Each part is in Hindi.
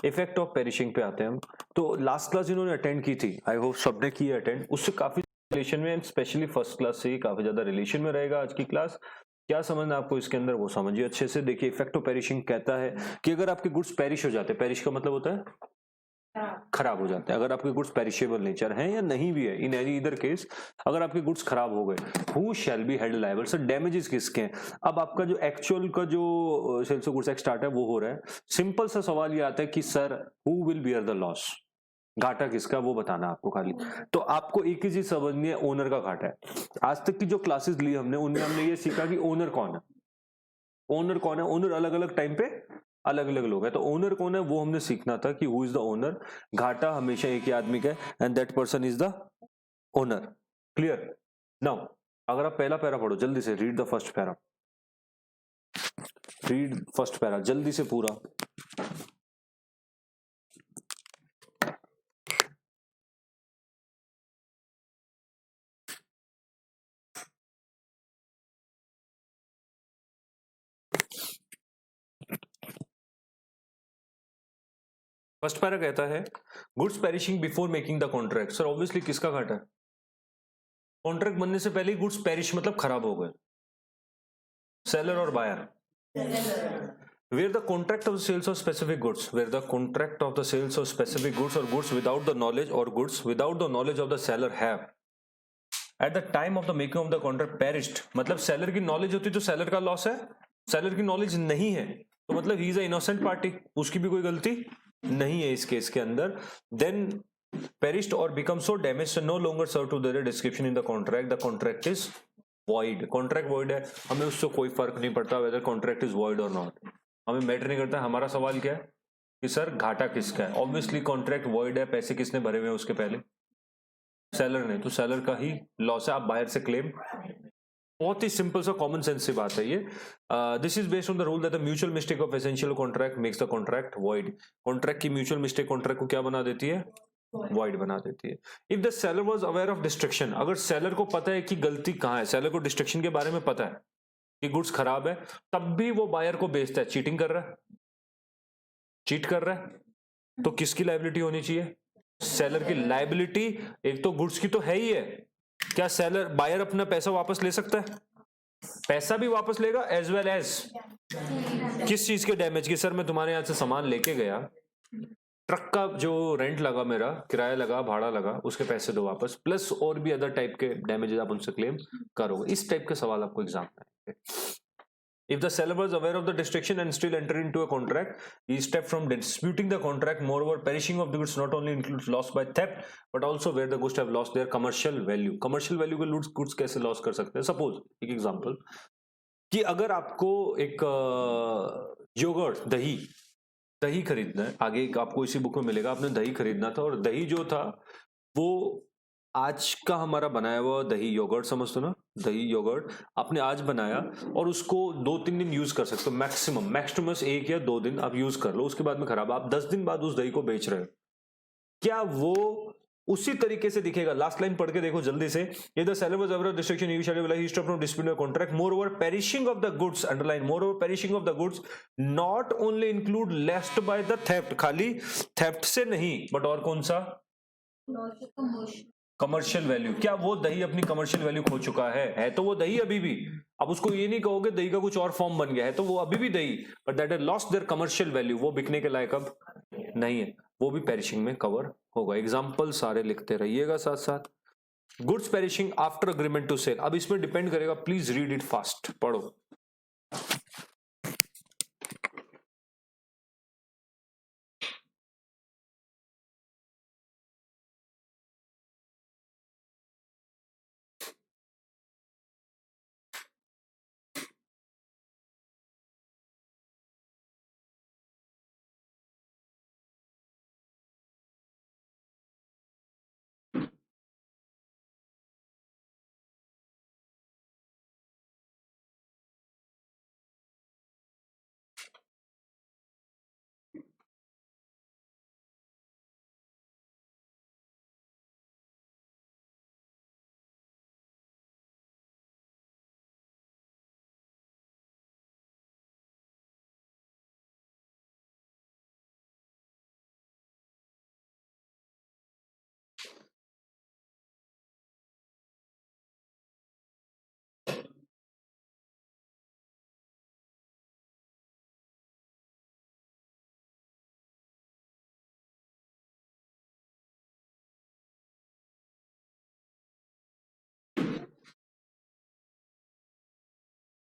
इफेक्ट ऑफ पेरिशिंग पे आते हैं हम। तो लास्ट क्लास जिन्होंने अटेंड की थी, आई होप सबने की अटेंड, उससे काफी रिलेशन में, स्पेशली फर्स्ट क्लास से ही काफी ज्यादा रिलेशन में रहेगा आज की क्लास। क्या समझना आपको इसके अंदर वो समझिए अच्छे से। देखिए इफेक्ट ऑफ पेरिशिंग कहता है कि अगर आपके गुड्स पेरिश हो जाते हैं, पेरिश का मतलब होता है खराब हो जाते हैं, अगर आपके गुड्स पेरिशेबल नेचर हैं या नहीं भी है, इन एनी इधर केस अगर आपके गुड्स खराब हो गए, who shall be held liable. Sir damages किसके हैं? अब आपका जो एक्चुअल का जो sales of goods act start है वो हो रहा है, सिंपल सा सवाल ये आता है कि sir who will bear the loss, घाटा किसका वो बताना आपको खाली। तो आपको एक ही चीज समझनी है, ओनर का घाटा है। आज तक की जो क्लासेस ली हमने उनमें हमने ये सीखा कि ओनर कौन है, ओनर कौन है, ओनर अलग अलग टाइम पे अलग अलग लोग हैं, तो ओनर कौन है वो हमने सीखना था कि हु इज द ओनर। घाटा हमेशा एक ही आदमी का है and that person is the owner. Clear? Now अगर आप पहला पैरा पढ़ो जल्दी से, read the first para, read first para जल्दी से पूरा। फर्स्ट पैरा कहता है goods perishing before making the contract. Sir obviously किसका घाटा है? कॉन्ट्रैक्ट बनने से पहले ही गुड्स पेरिश मतलब खराब हो गए, सेलर और buyer. Where the contract of the sales of specific goods, where the contract of the sales of specific goods or goods without the knowledge or goods without the knowledge of the seller have at the time of the making of the contract perished, मतलब सेलर की नॉलेज होती तो सेलर का लॉस है, सेलर की नॉलेज नहीं है तो मतलब he is a innocent party, उसकी भी कोई गलती नहीं है इस केस के अंदर। Then perished or become so damaged no longer serve to their description in the contract is void। Contract void है, हमें उससे कोई फर्क नहीं पड़ता whether contract is void or not, हमें मैटर नहीं करता। हमारा सवाल क्या है कि सर घाटा किसका है? ऑब्वियसली कॉन्ट्रैक्ट void है, पैसे किसने भरे हुए हैं उसके पहले? सेलर ने, तो सेलर का ही लॉस है, आप बाहर से क्लेम। बहुत ही सिंपल सा कॉमन सेंस से बात है ये। This is based on the rule that the mutual mistake of essential contract makes the contract void। Contract की म्यूचुअल मिस्टेक कॉन्ट्रैक्ट को क्या बना देती है? void बना देती है। If the seller was aware of destruction, अगर सेलर को पता है कि गलती कहां है, सेलर को डिस्ट्रक्शन के बारे में पता है कि गुड्स खराब है, तब भी वो बायर को बेचता है, चीटिंग कर रहा है, चीट कर रहा है, तो किसकी लायबिलिटी होनी चाहिए? सेलर की लायबिलिटी। एक तो गुड्स की तो है ही है, क्या सेलर बायर अपना पैसा वापस ले सकता है? पैसा भी वापस लेगा एज वेल एज किस चीज के डैमेज की? सर मैं तुम्हारे यहां से सामान लेके गया, ट्रक का जो रेंट लगा, मेरा किराया लगा, भाड़ा लगा, उसके पैसे दो वापस, प्लस और भी अदर टाइप के डैमेजेस आप उनसे क्लेम करोगे। इस टाइप के सवाल आपको एग्जाम में आएंगे। If the seller was aware of the destruction and still entered into a contract, he stepped from disputing the contract. Moreover, perishing of the goods not only includes loss by theft, but also where the goods have lost their commercial value. Commercial value के goods कैसे loss कर सकते हैं? Suppose एक example कि अगर आपको एक योगर्ट, दही दही खरीदना है, आगे एक आपको इसी बुक में मिलेगा, आपने दही खरीदना था और दही जो था वो आज का हमारा बनाया हुआ दही योगर्ट, समझ तो ना, दही योगर्ट आपने आज बनाया और उसको 2-3 दिन यूज कर सकते हो, मैक्सिमम मैक्सिमस 1 या 2 दिन आप यूज कर लो, उसके बाद में खराब, आप 10 दिन बाद उस दही को बेच रहे हो, क्या वो उसी तरीके से दिखेगा? लास्ट लाइन पढ़ के देखो जल्दी से। If the seller was aware of destruction, he shall be liable, he stopped from disputing the contract. Moreover, perishing of the goods, underline, moreover, perishing of the goods not only include lost by the theft, खाली theft से नहीं, but और कौन सा? Commercial value. क्या वो दही अपनी कमर्शियल वैल्यू खो चुका है तो वो दही अभी भी, अब उसको ये नहीं कहोगे दही का कुछ और फॉर्म बन गया है, तो वो अभी भी दही, but that is lost their commercial value, वो बिकने के लायक अब नहीं है, वो भी पेरिशिंग में कवर होगा। एग्जाम्पल सारे लिखते रहिएगा साथ साथ। Goods perishing after agreement to sell, अब इसमें डिपेंड करेगा, प्लीज रीड इट फास्ट, पढ़ो।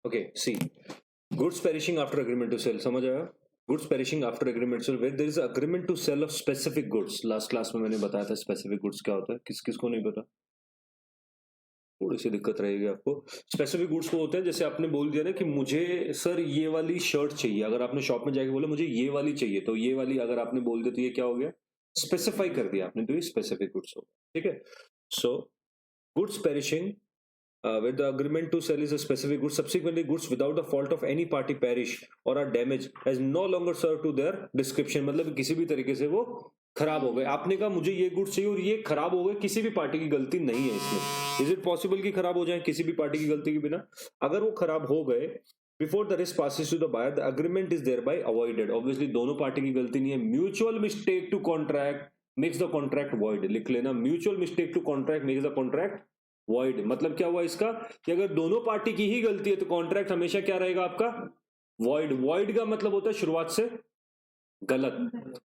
Okay see goods perishing after agreement to sell, समझ आया? Goods perishing after agreement to where there is agreement to sell of specific goods. Last class में मैंने बताया था स्पेसिफिक गुड्स क्या होता है, किस किस को नहीं पता, थोड़ी सी दिक्कत रहेगी आपको। स्पेसिफिक गुड्स को होते हैं, जैसे आपने बोल दिया ना कि मुझे सर ये वाली शर्ट चाहिए, अगर आपने शॉप में जाके बोला मुझे ये वाली चाहिए, तो ये वाली अगर आपने बोल दिया तो ये क्या हो गया, स्पेसिफाई कर दिया आपने, तो ये स्पेसिफिक गुड्स हो गया, ठीक है। So goods perishing where the agreement to sell is a specific good, subsequently goods without the fault of any party perish or are damaged has no longer served to their description, मतलब किसी भी तरीके से वो खराब हो गए। आपने कहा मुझे ये गुड्स चाहिए और ये खराब हो गए, किसी भी पार्टी की गलती नहीं है इसमें। इज इट पॉसिबल कि खराब हो जाए किसी भी पार्टी की गलती के बिना? अगर वो खराब हो गए before the risk passes to the buyer, the agreement is thereby avoided. Obviously दोनों पार्टी की गलती नहीं है। Mutual mistake to contract makes the contract void, लिख लेना, mutual mistake to contract makes the contract void. मतलब क्या हुआ इसका कि अगर दोनों पार्टी की ही गलती है तो कॉन्ट्रैक्ट हमेशा क्या रहेगा आपका, वॉइड। वॉइड का मतलब होता है शुरुआत से गलत।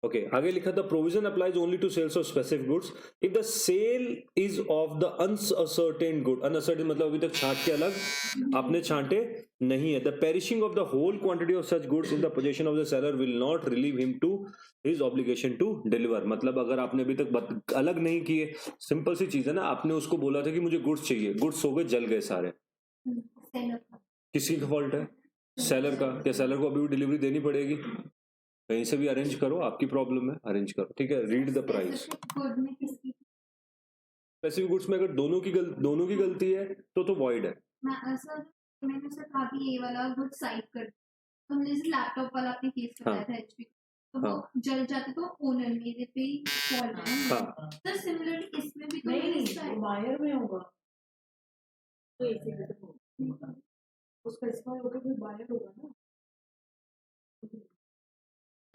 ओके आगे लिखा था provision applies only to sales of specific goods if the sale is of the uncertain good. Uncertain मतलब अभी तक छांट के अलग आपने छांटे नहीं है। The perishing of the whole quantity of such goods in the position of the seller will not relieve him to his obligation to deliver. मतलब अगर आपने अभी तक अलग नहीं किए, सिंपल सी चीज है ना, आपने उसको बोला था कि मुझे गुड्स चाहिए, गुड्स हो गए जल गए सारे, किसी का फॉल्ट है? सेलर का। क्या सेलर को अभी भी डिलीवरी देनी पड़ेगी? कहीं से भी अरेंज करो, आपकी प्रॉब्लम है, अरेंज करो, ठीक है। Read the price. Specific goods में अगर दोनों की गलती है तो वॉइड है। मैंने सर कहा कि ये वाला गुड साइड कर, तो हमने जैसे लैपटॉप वाला आपने केस बताया था एचपी, तो वो जल जाते तो ओनर मेरे पे फॉल्ट है। हाँ सर सिमिलरली इसमें भी तो नहीं बायर में होगा, तो ऐसे उसका इसमें होगा कोई बायर होगा ना।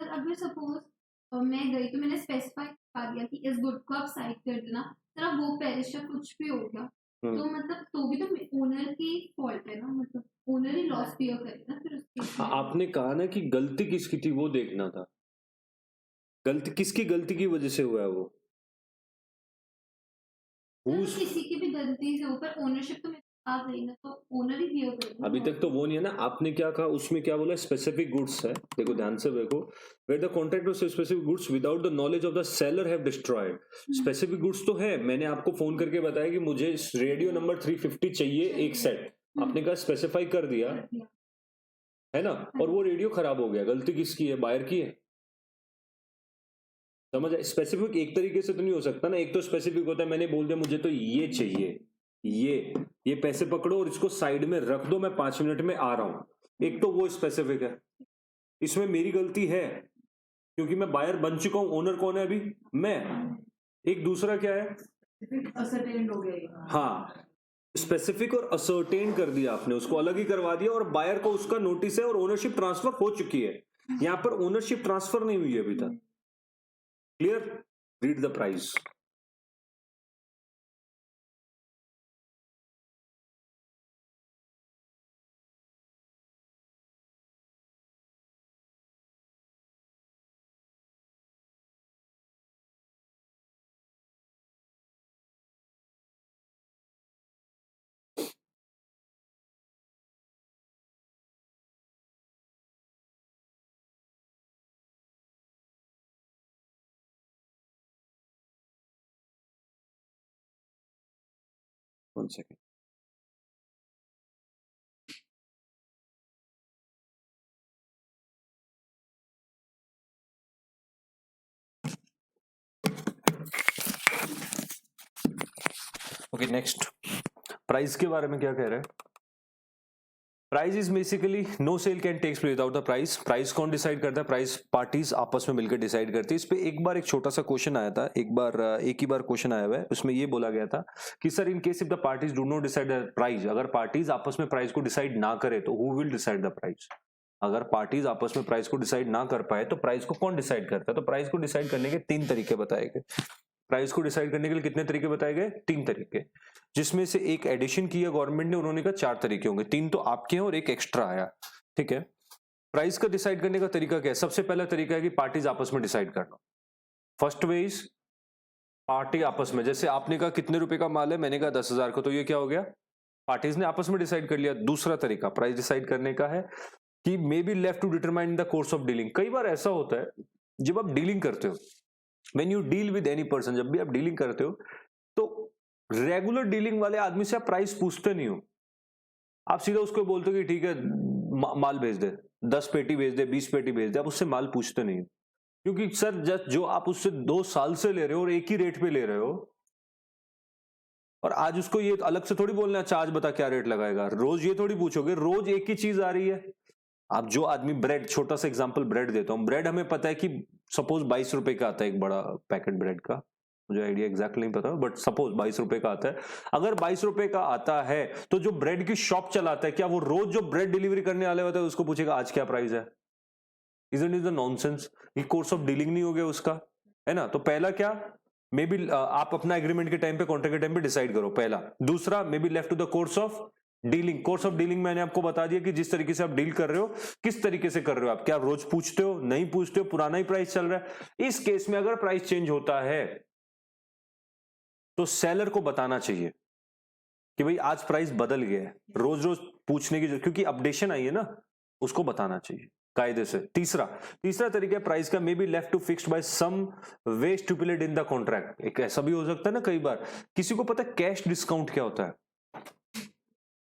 सर अगर सपोज मैं गई तो मैंने स्पेसिफाई कर दिया कि इस गुड को आप साइड कर देना, सर अब वो पेरिश या कुछ भी हो गया तो मतलब तो भी तो ओनर की फॉल्ट है ना, मतलब ओनर ही लॉस बियर करेगा फिर उसके। आपने कहा ना कि गलती किसकी थी वो देखना था, गलती किसकी गलती की वजह से हुआ है वो, किसी की भी गलती से ऊपर ओनरशिप तो आ गई ना, तो ओनर ही बियर करेगा। अभी तक तो वो नहीं है ना। आपने क्या कहा उसमें, क्या बोला, स्पेसिफिक गुड्स है। देखो ध्यान से देखो, where the contract of specific goods without the knowledge of the seller have destroyed. Specific goods तो है, मैंने आपको फोन करके बताया कि मुझे रेडियो नंबर 350 चाहिए एक सेट, आपने कहा स्पेसिफाई कर दिया है ना, और वो रेडियो खराब हो गया, गलती किसकी है? बायर की है। समझ आए? स्पेसिफिक एक तरीके से तो नहीं हो सकता ना। एक तो स्पेसिफिक होता है मैंने बोल दिया मुझे तो ये चाहिए, ये पैसे पकड़ो और इसको साइड में रख दो, मैं 5 मिनट में आ रहा हूं। एक तो वो स्पेसिफिक है, इसमें मेरी गलती है क्योंकि मैं बायर बन चुका हूं। ओनर कौन है अभी? मैं। एक दूसरा क्या है, असर्टेन हो गया। हाँ, स्पेसिफिक और असर्टेन कर दिया आपने, उसको अलग ही करवा दिया और बायर को उसका नोटिस है और ओनरशिप ट्रांसफर हो चुकी है। यहां पर ओनरशिप ट्रांसफर नहीं हुई है अभी तक। Clear? Read the price. One second. Okay next, price के बारे में क्या कह रहे हैं? Price is basically no sale can takes place without the price. Price कौन डिसाइड करता है? प्राइस पार्टीज आपस में मिलकर डिसाइड करती है। इस पे एक बार एक छोटा सा क्वेश्चन आया था, एक ही बार क्वेश्चन आया हुआ है, उसमें ये बोला गया था कि sir in case if the parties do not decide the price, अगर पार्टीज आपस में प्राइस को डिसाइड ना करे तो who will decide the price? अगर पार्टीज आपस में प्राइस को डिसाइड ना कर पाए तो प्राइस को कौन डिसाइड करता है? तो प्राइस को डिसाइड करने के 3 तरीके बताए गए। प्राइस को डिसाइड करने के लिए कितने तरीके बताए गए? 3 तरीके, जिसमें से एक एडिशन किया गवर्नमेंट ने, उन्होंने कहा 4 तरीके होंगे, 3 तो आपके हैं और एक एक्स्ट्रा आया, ठीक है। प्राइस का डिसाइड करने का तरीका क्या है? सबसे पहला तरीका है कि पार्टीज आपस में डिसाइड करना। फर्स्ट वे इज पार्टी आपस में, जैसे आपने कहा कितने रुपए का माल है, मैंने कहा 10,000 का, तो ये क्या हो गया, पार्टीज ने आपस में डिसाइड कर लिया। दूसरा तरीका प्राइस डिसाइड करने का है कि may be left to determine the course of dealing. कई बार ऐसा होता है जब आप डीलिंग करते हो, when you deal with any person, जब भी आप डीलिंग करते हो तो रेगुलर डीलिंग वाले आदमी से आप प्राइस पूछते नहीं हो, आप सीधा उसको बोलते हो कि ठीक है माल भेज दे, 10 पेटी भेज दे, 20 पेटी भेज दे, आप उससे माल पूछते नहीं हो। क्योंकि सर जो आप उससे 2 साल से ले रहे हो और एक ही रेट पे ले रहे हो, और आज उसको ये अलग से थोड़ी बोलना है, अच्छा आज बता क्या रेट लगाएगा, रोज ये थोड़ी पूछोगे, रोज एक ही चीज आ रही है। आप जो आदमी ब्रेड, छोटा सा एग्जांपल ब्रेड देता हूं, ब्रेड हमें पता है कि सपोज 22 रुपए का आता है एक बड़ा पैकेट ब्रेड का, मुझे आइडिया एग्जैक्ट नहीं पता, बट सपोज 22 रुपए का आता है। अगर 22 रुपए का आता है तो जो ब्रेड की शॉप चलाता है, क्या वो रोज जो ब्रेड डिलीवरी करने वाले होता है उसको पूछेगा आज क्या प्राइस है? Isn't it the nonsense? ये कोर्स ऑफ डीलिंग नहीं हो गया उसका, है ना? तो पहला क्या, मे बी आप अपना एग्रीमेंट के टाइम पे, कॉन्ट्रैक्ट के टाइम पे डिसाइड करो, पहला। दूसरा, may be left to the course of dealing. Course of dealing मैंने आपको बता दिया कि जिस तरीके से आप डील कर रहे हो, किस तरीके से कर रहे हो आप, क्या रोज पूछते हो, नहीं पूछते हो, पुराना ही प्राइस चल रहा है। इस केस में अगर प्राइस चेंज होता है तो सेलर को बताना चाहिए कि भाई आज प्राइस बदल गया है, रोज रोज पूछने की, क्योंकि अपडेशन आई है ना, उसको बताना चाहिए कायदे से। तीसरा तरीका प्राइस का, may be left to fixed by some way stipulate in the contract. एक ऐसा भी हो सकता है ना, कई बार किसी को पता है कैश डिस्काउंट क्या होता है,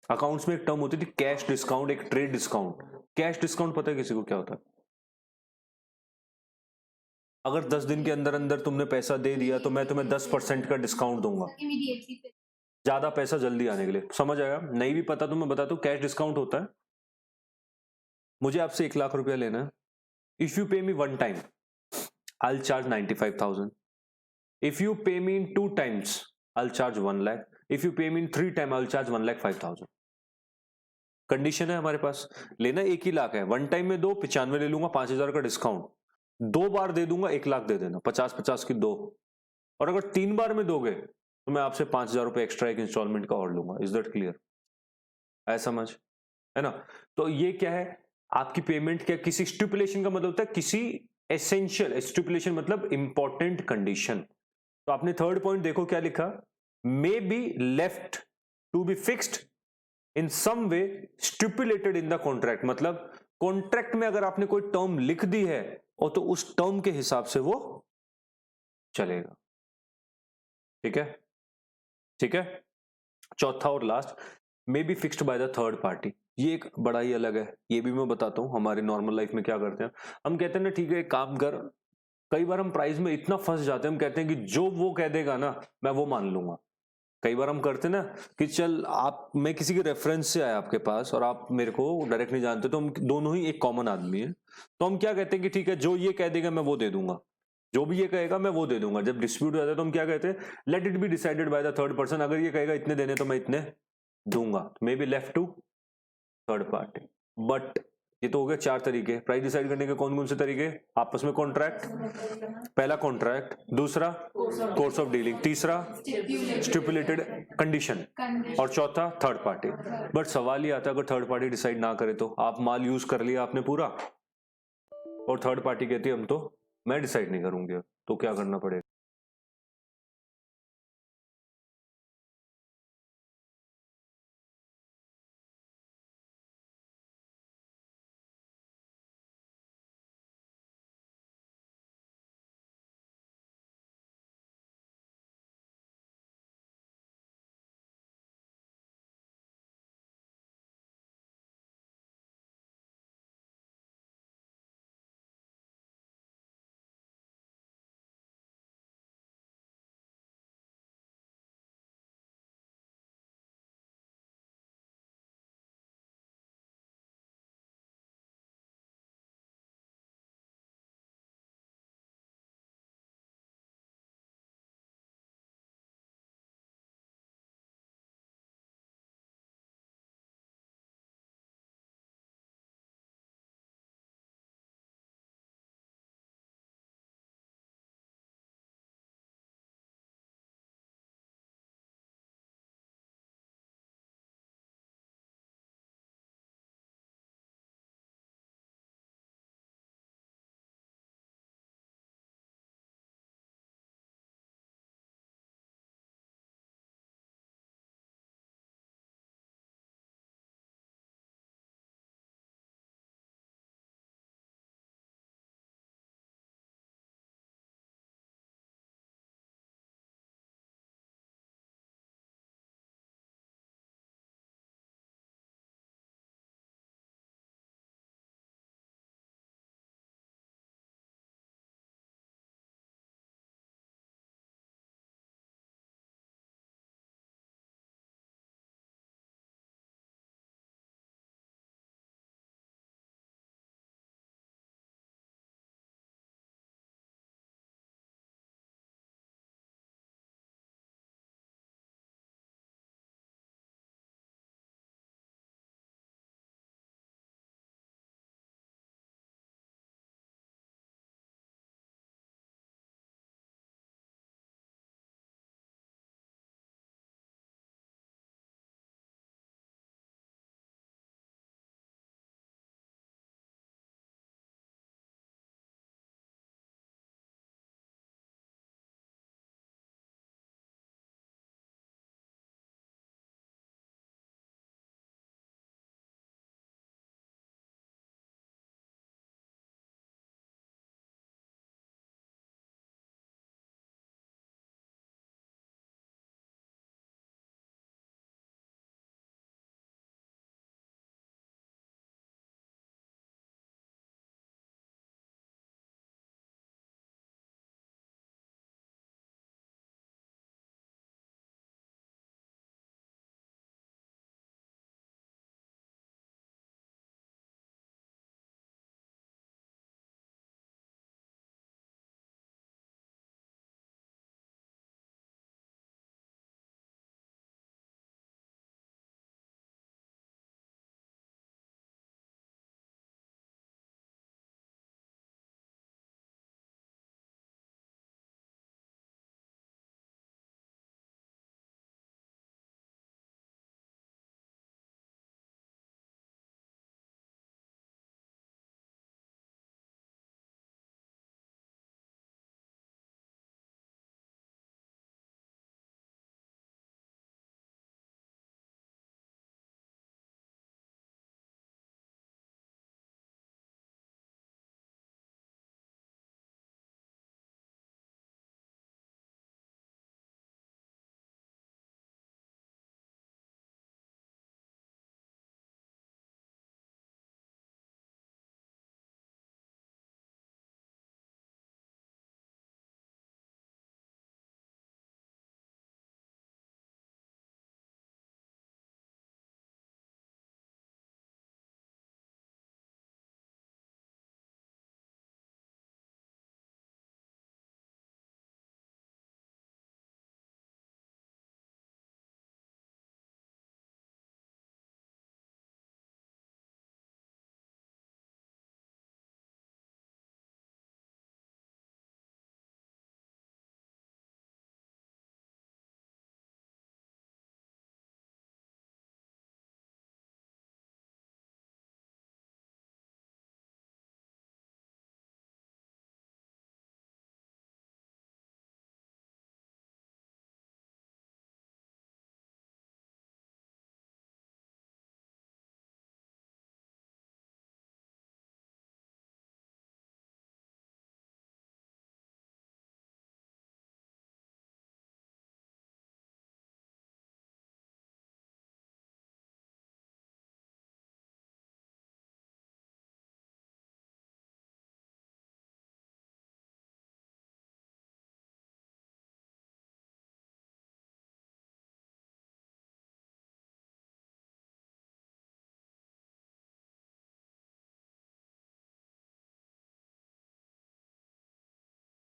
अकाउंट्स में एक टर्म होती थी कैश डिस्काउंट, एक ट्रेड डिस्काउंट। कैश डिस्काउंट पता है किसी को क्या होता है? अगर 10 दिन के अंदर अंदर तुमने पैसा दे दिया तो मैं तुम्हें 10% का डिस्काउंट दूंगा, इमीडिएटली ज्यादा पैसा जल्दी आने के लिए। समझ आया? नहीं भी पता तो मैं बताता हूं, कैश डिस्काउंट होता है, मुझे आपसे 1 लाख रुपया लेना है, इफ यू पे मी 1 time I will charge 95,000, if you पे मी इन 2 times I will charge 1 lakh, if you पे मी इन 3 time I will charge 1,05,000। Condition है हमारे पास, लेना 1 ही लाख है, 1 टाइम में 2, 95 ले लूंगा, 5,000 का डिस्काउंट, 2 बार दे दूंगा 1 लाख दे देना, 50-50 की 2, और अगर 3 बार में दोगे तो मैं आपसे 5,000 रुपए एक्स्ट्रा एक इंस्टॉलमेंट का और लूंगा। Is that clear? है समझ, है ना? तो ये क्या है, आपकी पेमेंट क्या, किसी स्टिपुलेशन का मतलब होता है किसी एसेंशियल, स्टिपुलेशन मतलब इंपॉर्टेंट कंडीशन। तो आपने थर्ड पॉइंट देखो क्या लिखा, may be left to be fixed in some way stipulated in the contract. मतलब कॉन्ट्रैक्ट में अगर आपने कोई टर्म लिख दी है और तो उस टर्म के हिसाब से वो चलेगा। ठीक है, ठीक है। चौथा और last, may be fixed by the third party. ये एक बड़ा ही अलग है, ये भी मैं बताता हूं हमारी नॉर्मल लाइफ में क्या करते हैं। हम कहते हैं ना ठीक है एक काम कर, कई बार हम प्राइस में इतना फंस जाते हैं, हम कहते हैं कि जो वो कह देगा ना मैं वो मान लूंगा। कई बार हम करते ना कि चल आप, मैं किसी के रेफरेंस से आया आपके पास और आप मेरे को डायरेक्ट नहीं जानते, तो हम दोनों ही एक कॉमन आदमी है, तो हम क्या कहते हैं कि ठीक है जो ये कह देगा मैं वो दे दूंगा, जो भी ये कहेगा मैं वो दे दूंगा। जब डिस्प्यूट हो जाता है तो हम क्या कहते हैं, let it be decided by the third person. अगर ये कहेगा इतने देने तो मैं इतने दूंगा, may be left to third party. But ये तो हो गए 4 तरीके प्राइस डिसाइड करने के। कौन कौन से तरीके? आपस में कॉन्ट्रैक्ट, पहला कॉन्ट्रैक्ट, दूसरा कोर्स ऑफ डीलिंग, तीसरा स्टिपुलेटेड कंडीशन, और चौथा थर्ड पार्टी। बट सवाल ये आता है अगर थर्ड पार्टी डिसाइड ना करे तो आप माल यूज कर लिया आपने पूरा और थर्ड पार्टी कहती है हम तो मैं डिसाइड नहीं करूंगी, तो क्या करना पड़ेगा?